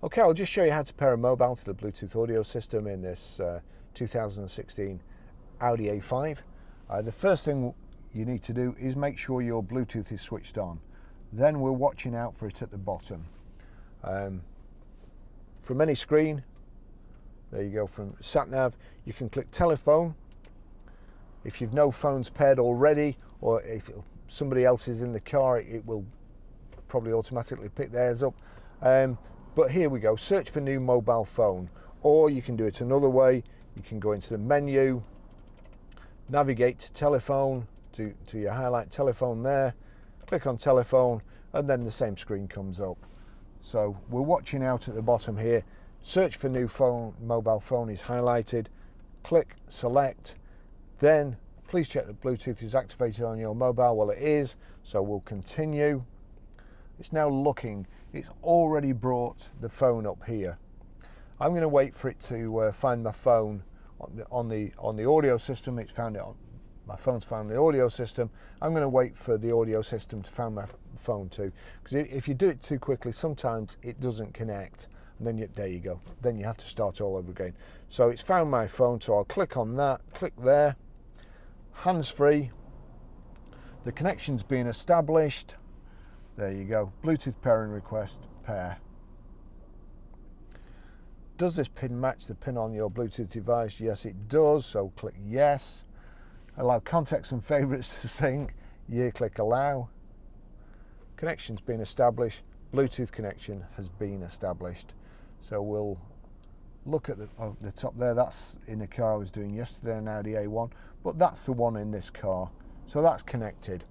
Okay, I'll just show you how to pair a mobile to the Bluetooth audio system in this 2016 Audi A5. The first thing you need to do is make sure your Bluetooth is switched on. Then we're watching out for it at the bottom. From any screen, there you go, from sat-nav, you can click telephone. If you've no phones paired already, or if somebody else is in the car, it will probably automatically pick theirs up. But here we go, search for new mobile phone, or you can do it another way. You can go into the menu, navigate to telephone, to your highlight telephone there, click on telephone, and then the same screen comes up. So we're watching out at the bottom here. Search for new phone, mobile phone is highlighted. Click, select, then please check that Bluetooth is activated on your mobile. Well, it is, so we'll continue. It's now looking, it's already brought the phone up here. I'm going to wait for it to find my phone on the audio system. It's found it on my phone's found the audio system. I'm going to wait for the audio system to find my phone too, because if you do it too quickly, sometimes it doesn't connect, and then there you go. Then you have to start all over again. So it's found my phone, so I'll click on that. Click there. Hands-free. The connection's been established. There you go. Bluetooth pairing request, pair. Does this pin match the pin on your Bluetooth device? Yes, it does. So click yes. Allow contacts and favorites to sync. Yeah, click allow. Connection's been established. Bluetooth connection has been established. So we'll look at the top there. That's in the car I was doing yesterday, an Audi A1, but that's the one in this car. So that's connected.